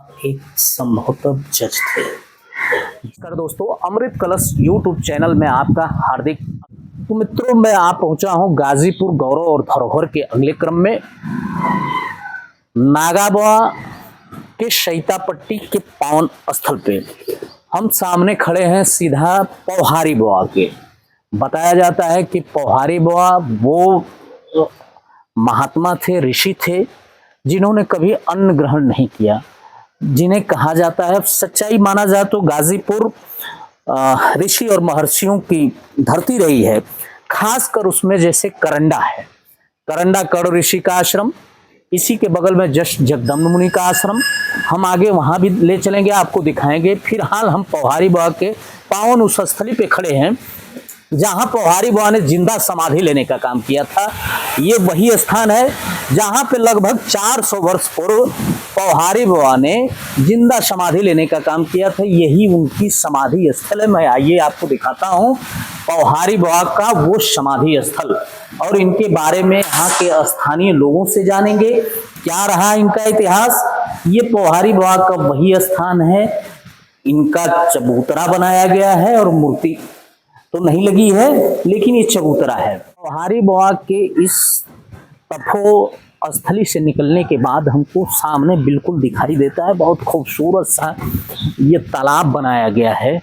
एक संभवतः जज थे। नमस्कार दोस्तों, अमृत कलश यूट्यूब चैनल में आपका हार्दिक। तो मित्रों, मैं आ पहुंचा हूं गाजीपुर गौरव और धरोहर के अगले क्रम में नागाबवा के शैतापट्टी के पावन स्थल पे। हम सामने खड़े हैं सीधा पौहारी बवा के। बताया जाता है कि पौहारी बवा वो महात्मा थे, ऋषि थे, जिन्होंने कभी अन्न ग्रहण नहीं किया, जिन्हें कहा जाता है, सच्चाई माना जाए तो गाजीपुर ऋषि और महर्षियों की धरती रही है। खासकर उसमें जैसे करंडा है, करंडा कर्ण ऋषि का आश्रम, इसी के बगल में जस्ट जगदम्ब मुनि का आश्रम। हम आगे वहां भी ले चलेंगे, आपको दिखाएंगे। फिलहाल हम पौहारी बवा के पावन उस स्थली पे खड़े हैं जहां पौहारी बवा ने जिंदा समाधि लेने का काम किया था। ये वही स्थान है जहां पे लगभग 400 वर्ष पूर्व पौहारी बवा ने जिंदा समाधि लेने का काम किया था। यही उनकी समाधि स्थल है। मैं आइए आपको दिखाता हूं पौहारी बवा का वो समाधि स्थल, और इनके बारे में यहाँ के स्थानीय लोगों से जानेंगे क्या रहा इनका इतिहास। ये पौहारी बवा का वही स्थान है। इनका चबूतरा बनाया गया है और मूर्ति तो नहीं लगी है, लेकिन ये चबूतरा है। पौहारी बवा के इस तपो स्थली से निकलने के बाद हमको सामने बिल्कुल दिखाई देता है बहुत खूबसूरत सा ये तालाब बनाया गया है।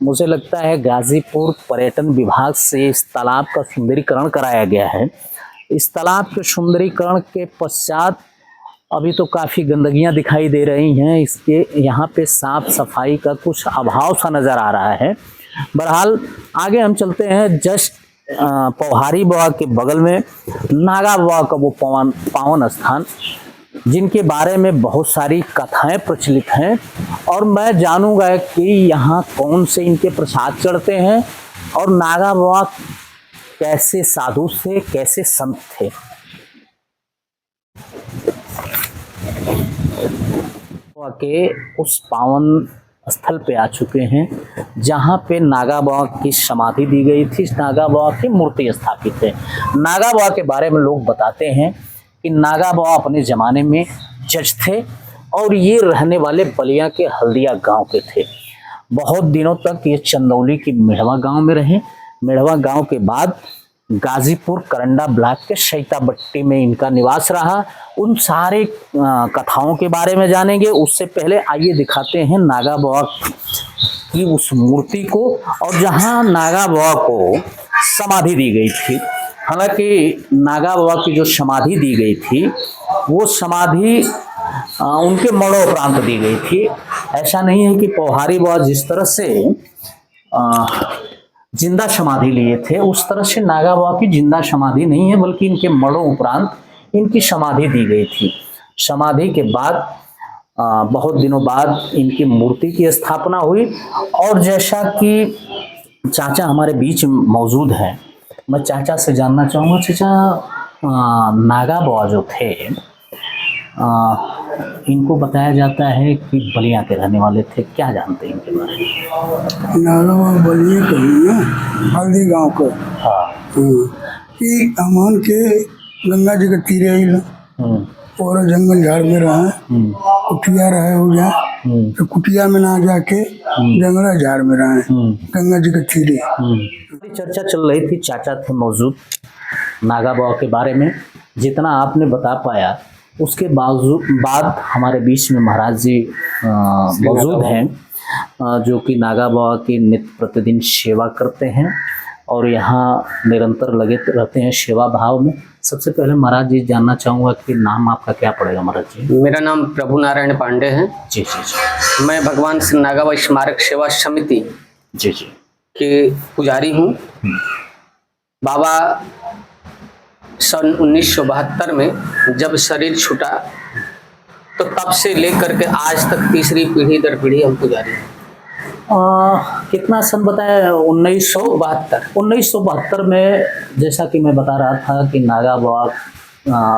मुझे लगता है गाजीपुर पर्यटन विभाग से इस तालाब का सुंदरीकरण कराया गया है। इस तालाब के सुंदरीकरण के पश्चात अभी तो काफ़ी गंदगियां दिखाई दे रही हैं। इसके यहाँ पे साफ सफाई का कुछ अभाव सा नज़र आ रहा है। बहरहाल आगे हम चलते हैं। जस्ट पौहारी बवा के बगल में नागाबवा का वो पावन स्थान, जिनके बारे में बहुत सारी कथाएं प्रचलित हैं, और मैं जानूंगा कि यहाँ कौन से इनके प्रसाद चढ़ते हैं और नागाबवा कैसे साधु थे, कैसे संत थे। के उस पावन स्थल पे आ चुके हैं जहाँ पे नागाबवा की समाधि दी गई थी, नागाबवा की मूर्ति स्थापित है। नागाबवा के बारे में लोग बताते हैं कि नागाबवा अपने ज़माने में जज थे और ये रहने वाले बलिया के हल्दिया गांव के थे। बहुत दिनों तक ये चंदौली की मेढ़वा गांव में रहे। मेढ़वा गांव के बाद गाजीपुर करंडा ब्लॉक के शैतापट्टी में इनका निवास रहा। उन सारे कथाओं के बारे में जानेंगे। उससे पहले आइए दिखाते हैं नागाबवा की उस मूर्ति को, और जहां नागाबवा को समाधि दी गई थी। हालांकि नागाबवा की जो समाधि दी गई थी वो समाधि उनके मरणोपरांत दी गई थी। ऐसा नहीं है कि पौहारी बवा जिस तरह से जिंदा समाधि लिए थे उस तरह से नागाबवा की जिंदा समाधि नहीं है, बल्कि इनके मरणों उपरांत इनकी समाधि दी गई थी। समाधि के बाद बहुत दिनों बाद इनकी मूर्ति की स्थापना हुई। और जैसा कि चाचा हमारे बीच मौजूद हैं, मैं चाचा से जानना चाहूँगा, चाचा नागाबवा जो थे इनको बताया जाता है कि बलिया के रहने वाले थे, क्या जानते हैं इनके बारे में? नागाबवा बलिया के ना हल्दी गांव को। हाँ। कि अमान के गंगा जी के तीरे और जंगल झाड़ में रहा, कुटिया रहे हो जाए तो कुटिया में ना जाके जंगल झाड़ में रहे, गंगा जी के तीरे। चर्चा चल रही थी, चाचा थे मौजूद नागाबवा के बारे में। जितना आपने बता पाया उसके बाद हमारे बीच में महाराज जी मौजूद हैं, जो कि नागाबवा की नित्य प्रतिदिन सेवा करते हैं और यहाँ निरंतर लगे रहते हैं सेवा भाव में। सबसे पहले महाराज जी जानना चाहूँगा कि नाम आपका क्या पड़ेगा महाराज जी? मेरा नाम प्रभु नारायण पांडे है। जी जी जी। मैं भगवान श्री नागाबवा स्मारक सेवा समिति जी जी के पुजारी हूँ। बाबा सन 1972 में जब शरीर छूटा तो तब से लेकर के आज तक तीसरी पीढ़ी दर पीढ़ी हम पुजारी हैं। कितना सन बताया? 1972 में, जैसा कि मैं बता रहा था कि नागाबवा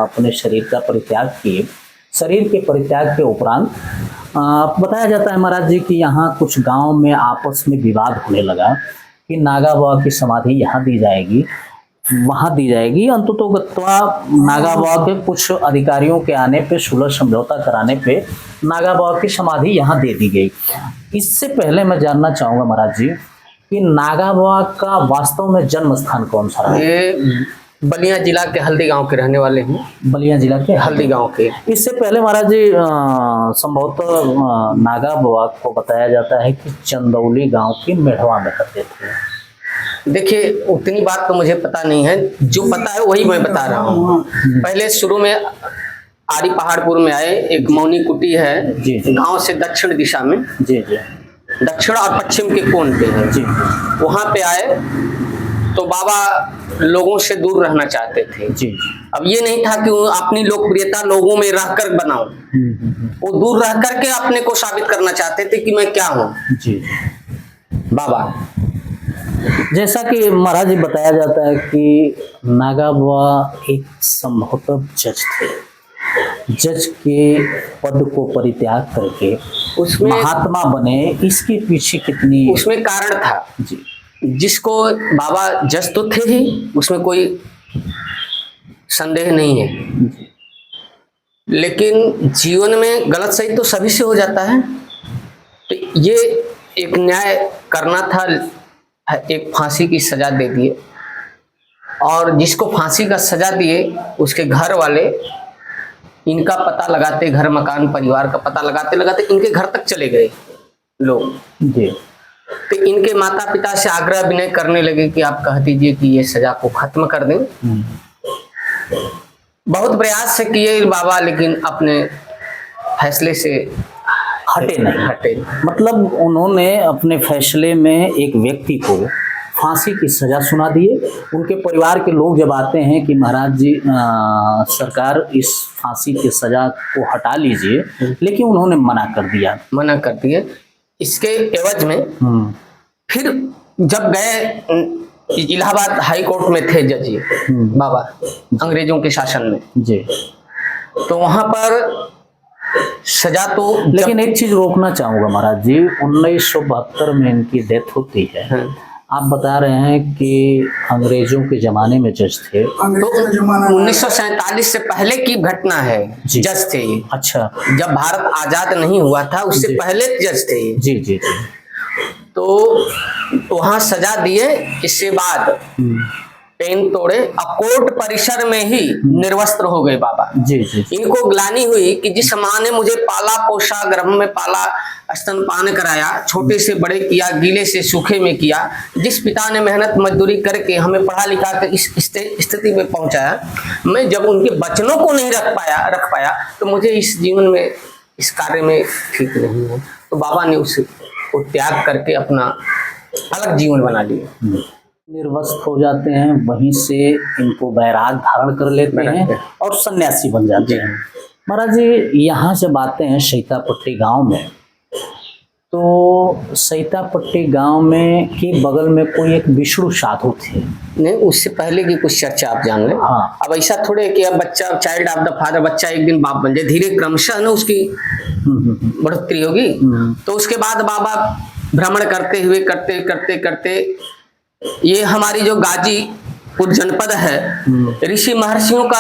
अपने शरीर का परित्याग किए। शरीर के परित्याग के उपरांत बताया जाता है महाराज जी कि यहाँ कुछ गांव में आपस में विवाद होने लगा कि नागाबवा की समाधि यहाँ दी जाएगी। वहां दी जाएगी। अंततोगत्वा नागा बाबा के कुछ अधिकारियों के आने पे, सुलह समझौता कराने पे नागा बाबा की समाधि यहाँ दे दी गई। इससे पहले मैं जानना चाहूंगा महाराज जी कि नागा बाबा का वास्तव में जन्म स्थान कौन सा है? ये बलिया जिला के हल्दी गांव के रहने वाले हैं। बलिया जिला के हल्दी गांव के। इससे पहले महाराज जी संभवतः नागा बाबा को बताया जाता है कि चंदौली गांव की मेढ़वा में करते थे। देखिए उतनी बात तो मुझे पता नहीं है, जो पता है वही मैं बता रहा हूँ। पहले शुरू में आरी पहाड़पुर में आए, एक मौनी कुटी है जी, जी। गांव से दक्षिण दिशा में, जी जी दक्षिण और पश्चिम के कोण पे है जी। वहां पे आए तो बाबा लोगों से दूर रहना चाहते थे। जी अब ये नहीं था कि वो अपनी लोकप्रियता लोगों में रहकर बनाओ, वो दूर रह करके अपने को साबित करना चाहते थे कि मैं क्या हूँ। जी। बाबा जैसा कि महाराज जी बताया जाता है कि नागा बाबा एक संभवतः जज थे। जज के पद को परित्याग करके उसमें महात्मा बने, इसके पीछे कितनी उसमें कारण था। जी जिसको बाबा जज तो थे ही, उसमें कोई संदेह नहीं है, लेकिन जीवन में गलत सही तो सभी से हो जाता है। तो ये एक न्याय करना था, एक फांसी की सजा दे दिए, और जिसको फांसी का सजा दिए उसके घर वाले इनका पता लगाते, घर मकान परिवार का पता लगाते लगाते इनके घर तक चले गए लोग। जी। तो इनके माता पिता से आग्रह विनय करने लगे कि आप कह दीजिए कि ये सजा को खत्म कर दें। बहुत प्रयास से किए बाबा, लेकिन अपने फैसले से हटे नहीं। हटे। मतलब उन्होंने अपने फैसले में एक व्यक्ति को फांसी की सजा सुना दिए। उनके परिवार के लोग जब आते हैं कि महाराज जी सरकार इस फांसी की सजा को हटा लीजिए, लेकिन उन्होंने मना कर दिया। मना कर दिए। इसके एवज में फिर जब गए, इलाहाबाद हाई कोर्ट में थे जज बाबा अंग्रेजों के शासन में जी, तो वहां पर सजा तो, लेकिन एक चीज रोकना चाहूंगा महाराज जी, 1972 में इनकी डेथ होती है। आप बता रहे हैं कि अंग्रेजों के जमाने में जज थे, तो 1947 से पहले की घटना है। जज थे ये। अच्छा। जब भारत आजाद नहीं हुआ था उससे पहले जज थे ये। जी जी जी। तो वहां सजा दिए। इसके बाद पेन तोड़े, कोर्ट परिसर में ही निर्वस्त्र हो गए बाबा। जी जी। इनको ग्लानि हुई कि जिस माँ ने मुझे पाला पोसा, गर्भ में पाला, स्तनपान कराया, छोटे से बड़े किया, गीले से सूखे में किया, जिस पिता ने मेहनत मजदूरी करके हमें पढ़ा लिखा कर इस स्थिति में पहुंचाया, मैं जब उनके वचनों को नहीं रख पाया तो मुझे इस जीवन में, इस कार्य में ठीक नहीं है। तो बाबा ने उसको त्याग करके अपना अलग जीवन बना लिया। निर्वस्त्र हो जाते हैं, वहीं से इनको वैराग धारण कर लेते हैं और सन्यासी बन जाते हैं। महाराज जी यहाँ जब आते हैं सैतापट्टी गांव में, तो सैतापट्टी गांव में के बगल में कोई एक विष्णु साधु थे। नहीं, उससे पहले की कुछ चर्चा आप जान लें। हाँ। अब ऐसा थोड़े कि अब बच्चा, चाइल्ड ऑफ द फादर, बच्चा एक दिन बाप बन जाए, धीरे क्रमशः ना उसकी बढ़ोतरी होगी। तो उसके बाद बाबा भ्रमण करते हुए करते करते करते ये हमारी जो गाजीपुर जनपद है, ऋषि महर्षियों का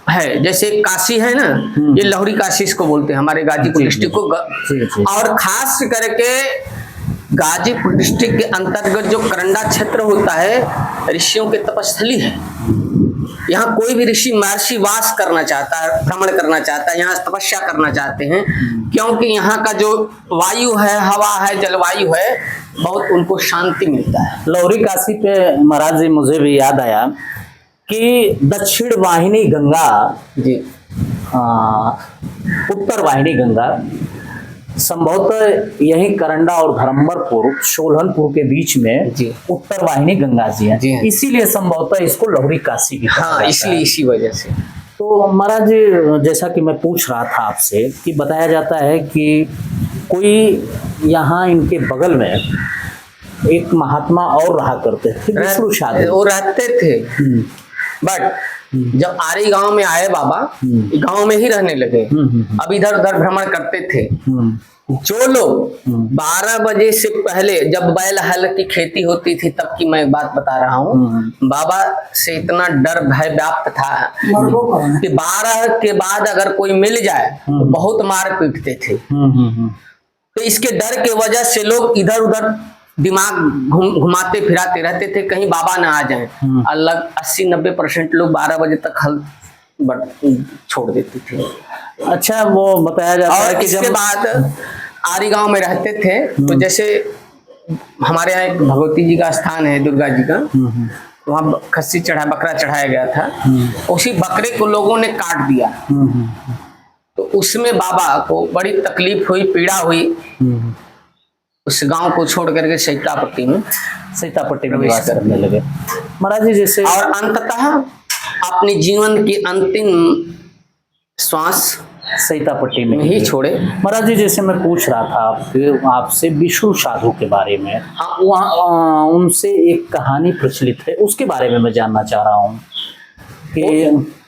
है। जैसे काशी है ना, ये लहुरी काशी इसको बोलते हैं हमारे गाजीपुर डिस्ट्रिक्ट को। और खास करके गाजीपुर डिस्ट्रिक्ट के अंतर्गत जो करंडा क्षेत्र होता है, ऋषियों के तपस्थली है। यहाँ कोई भी ऋषि महर्षि वास करना चाहता है, भ्रमण करना चाहता है, यहाँ तपस्या करना चाहते हैं, क्योंकि यहाँ का जो वायु है, हवा है, जलवायु है, बहुत उनको शांति मिलता है। लौरी काशी पे महाराज जी मुझे भी याद आया कि दक्षिण वाहिनी गंगा जी, उत्तर वाहिनी गंगा संभवतः यही करंडा और धरम्बरपुर, सोलहनपुर के बीच में जी उत्तर वाहिनी गंगा जी है। जी हाँ। इसीलिए संभवतः इसको लौरी काशी भी कहा हाँ, जाता इसलिए है। इसी वजह से। तो महाराज जी जैसा कि मैं पूछ रहा था आपसे कि बताया जाता है कि कोई यहाँ इनके बगल में एक महात्मा और रहा करते थे, विष्णु साधु। वो रहते थे, बट जब आरी गांव में आए बाबा, गांव में ही रहने लगे। अब इधर उधर भ्रमण करते थे। जो लोग 12 बजे से पहले, जब बैल हल की खेती होती थी तब की मैं बात बता रहा हूँ, बाबा से इतना डर भय व्याप्त था मरबो करना। कि 12 के बाद अगर कोई मिल जाए तो बहुत मार पीटते थे। तो इसके डर के वजह से लोग इधर उधर दिमाग घुमाते फिराते रहते थे, कहीं बाबा ना आ जाए। अलग 80-90% लोग 12 बजे तक हल छोड़ देते थे। अच्छा, वो बताया जाता है और कि इसके जब बाद आरी गांव में रहते थे, तो जैसे हमारे यहाँ एक भगवती जी का स्थान है, दुर्गा जी का, वहाँ खस्सी बकरा चढ़ाया गया था। उसी बकरे को लोगों ने काट दिया, तो उसमें बाबा को बड़ी तकलीफ हुई, पीड़ा हुई। उस गांव को छोड़ करके सैतापट्टी में निवास करने लगे महाराज जी। जैसे और अंततः अपने जीवन की अंतिम श्वास सैतापट्टी में ही छोड़े। महाराज जी, जैसे मैं पूछ रहा था आपसे विष्णु साधु के बारे में, हाँ। वहाँ उनसे एक कहानी प्रचलित है, उसके बारे में मैं जानना चाह रहा हूँ कि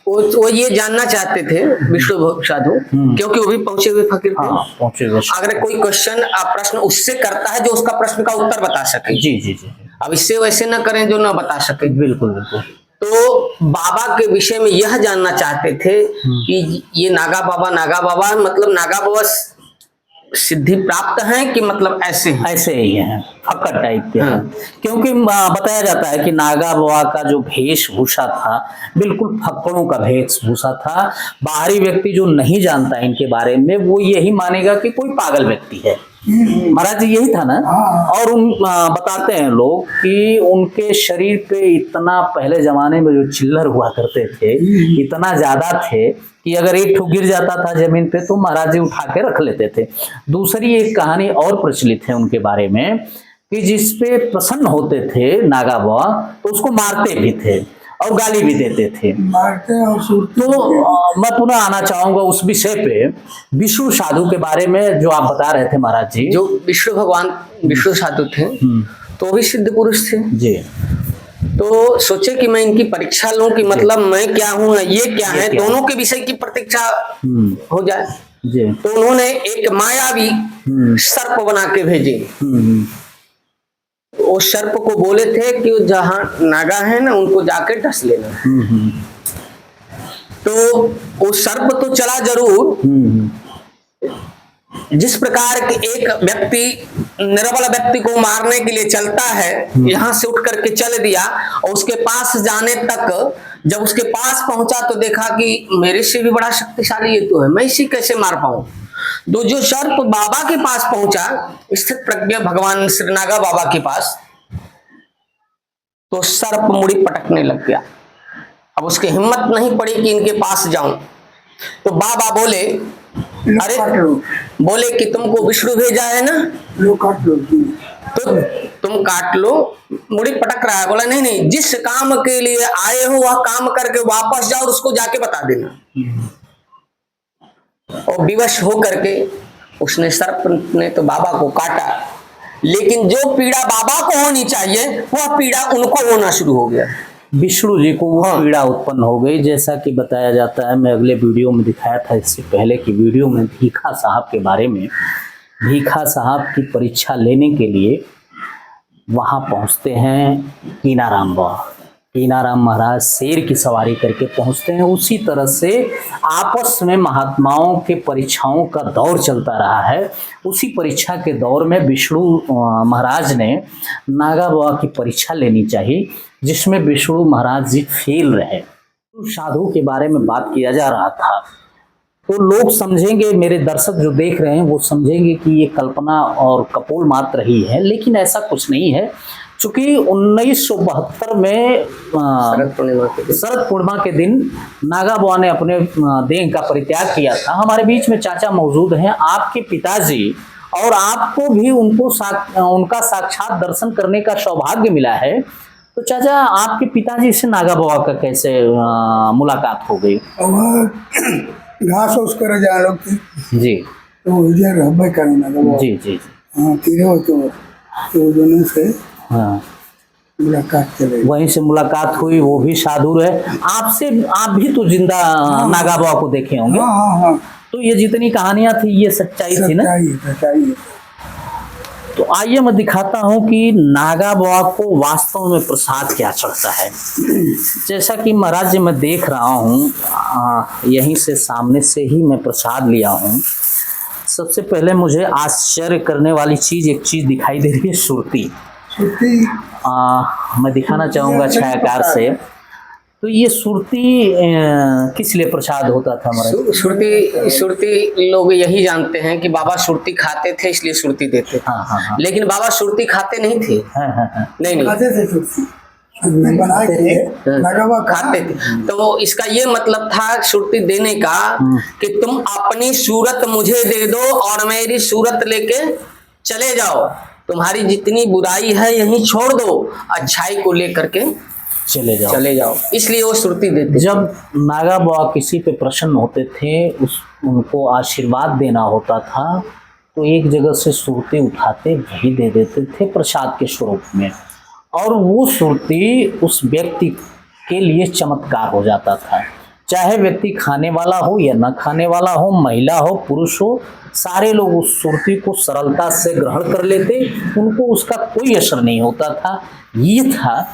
वो ये जानना चाहते थे विष्णु साधु, क्योंकि वो भी पहुंचे हुए फकीर थे। हाँ, पहुंचे हुए। अगर कोई क्वेश्चन प्रश्न उससे करता है जो उसका प्रश्न का उत्तर बता सके। जी जी जी। अब इससे वैसे न करें जो न बता सके। बिल्कुल बिल्कुल। तो बाबा के विषय में यह जानना चाहते थे कि ये नागा बाबा मतलब नागा बाबा सिद्धि प्राप्त हैं कि मतलब ऐसे ही हैं, फक्कड़ टाइप के हैं। क्योंकि बताया जाता है कि नागा बाबा का जो वेशभूषा था बिल्कुल फक्कड़ों का वेशभूषा था। बाहरी व्यक्ति जो नहीं जानता इनके बारे में वो यही मानेगा कि कोई पागल व्यक्ति है। महाराज जी, यही था ना। और बताते हैं लोग कि उनके शरीर पे इतना, पहले जमाने में जो चिल्लर हुआ करते थे इतना ज्यादा थे कि अगर एक ठो गिर जाता था जमीन पे तो महाराज जी उठा के रख लेते थे। दूसरी एक कहानी और प्रचलित है उनके बारे में कि जिसपे प्रसन्न होते थे नागा बाबा तो उसको मारते भी थे और गाली भी देते थे। मारते और तो मैं पुनः आना चाहूंगा उस विषय पे, विष्णु साधु के बारे में जो आप बता रहे थे महाराज जी। जो विष्णु साधु थे तो भी सिद्ध पुरुष थे जी। तो सोचे कि मैं इनकी परीक्षा लूं कि मतलब मैं क्या हूं, ये क्या है, दोनों के विषय की प्रतीक्षा हो जाए जी। तो उन्होंने एक मायावी सर्प बना के भेजे। वो सर्प को बोले थे कि जहां नागा है ना उनको जाके डस लेना। तो वो सर्प तो चला जरूर, जिस प्रकार के एक व्यक्ति निर्बल व्यक्ति को मारने के लिए चलता है, यहां से उठ करके चल दिया और उसके पास जाने तक जब उसके पास पहुंचा तो देखा कि मेरे से भी बड़ा शक्तिशाली ये तो है, मैं इसी कैसे मार पाऊं। तो जो सर्प बाबा के पास पहुंचा, स्थित प्रज्ञ भगवान श्री नागा बाबा के पास, तो सर्प मुड़ी पटकने लग गया। अब उसकी हिम्मत नहीं पड़ी कि इनके पास जाऊं। तो बाबा बोले, अरे बोले कि तुमको विष्णु भेजा है ना, लो काट लो। तो तुम काट लो। मुड़ी पटक रहा है। बोला नहीं, जिस काम के लिए आए हो वह काम करके वापस जाओ और उसको जाके बता देना। और विवश हो करके उसने सर्प ने तो बाबा को काटा, लेकिन जो पीड़ा बाबा को होनी चाहिए वह पीड़ा उनको होना शुरू हो गया। विष्णु जी को वो पीड़ा उत्पन्न हो गई, जैसा कि बताया जाता है। मैं अगले वीडियो में दिखाया था, इससे पहले की वीडियो में भीखा साहब के बारे में। भीखा साहब की परीक्षा लेने के लिए वहाँ पहुँचते हैं कीनाराम बाबा। कीनाराम महाराज शेर की सवारी करके पहुँचते हैं। उसी तरह से आपस में महात्माओं के परीक्षाओं का दौर चलता रहा है। उसी परीक्षा के दौर में विष्णु महाराज ने नागा बाबा की परीक्षा लेनी चाहिए, जिसमें विष्णु महाराज जी फेल रहे। साधु के बारे में बात किया जा रहा था तो लोग समझेंगे, मेरे दर्शक जो देख रहे हैं वो समझेंगे कि ये कल्पना और कपोल मात्र ही है, लेकिन ऐसा कुछ नहीं है। चूंकि 1972 में शरद पूर्णिमा के दिन नागा बाबा ने अपने देह का परित्याग किया था। हमारे बीच में चाचा मौजूद हैं, आपके पिताजी, और आपको भी उनका साक्षात दर्शन करने का सौभाग्य मिला है। तो चाचा, आपके पिताजी से नागा बाबा का कैसे मुलाकात हो गई? घास उसका रजा लोग थी जी, तो इधर हब्बे करना नागा जी जी। हाँ, तीरे हो तो दोनों से हाँ मुलाकात चले, वहीं से मुलाकात हुई। वो भी साधु रहे आपसे। आप भी तो जिंदा नागा बाबा को देखे होंगे। हाँ हाँ हाँ, तो ये जितनी कहानियां थी ये सच्चाई थी ना। सच्चाई। तो आइए मैं दिखाता हूँ कि नागा बाबा को वास्तव में प्रसाद क्या चढ़ता है। जैसा कि महाराज जी मैं देख रहा हूँ, यहीं से सामने से ही मैं प्रसाद लिया हूँ। सबसे पहले मुझे आश्चर्य करने वाली चीज एक चीज दिखाई दे रही है, सुरती। मैं दिखाना चाहूंगा छायाकार से। तो ये सुरती किस लिए प्रसाद होता था हमारा? सुरती लोग यही जानते हैं कि बाबा सुरती खाते थे इसलिए सुरती देते थे। हाँ। लेकिन बाबा सुरती खाते नहीं थे। हाँ। नहीं खाते थे सुरती, खाते थे। तो इसका ये मतलब था सुरती देने का कि तुम अपनी सूरत मुझे दे दो और मेरी सूरत लेके चले जाओ, तुम्हारी जितनी बुराई है यहीं छोड़ दो, अच्छाई को लेकर के चले जाओ। इसलिए वो सुरती देते। जब नागा बाबा किसी पे प्रसन्न होते थे, उनको आशीर्वाद देना होता था, तो एक जगह से सुरती उठाते वही दे देते थे प्रसाद के स्वरूप में, और वो सुरती उस व्यक्ति के लिए चमत्कार हो जाता था। चाहे व्यक्ति खाने वाला हो या न खाने वाला हो, महिला हो पुरुष हो, सारे लोग उस सुरती को सरलता से ग्रहण कर लेते, उनको उसका कोई असर नहीं होता था। ये था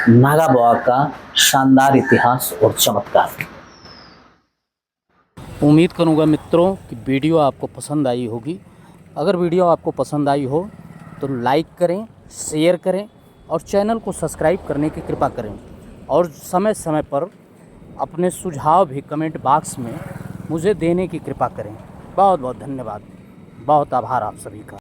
नागा बाबा का शानदार इतिहास और चमत्कार। उम्मीद करूंगा मित्रों कि वीडियो आपको पसंद आई होगी। अगर वीडियो आपको पसंद आई हो तो लाइक करें, शेयर करें और चैनल को सब्सक्राइब करने की कृपा करें, और समय समय पर अपने सुझाव भी कमेंट बॉक्स में मुझे देने की कृपा करें। बहुत बहुत धन्यवाद, बहुत आभार आप सभी का।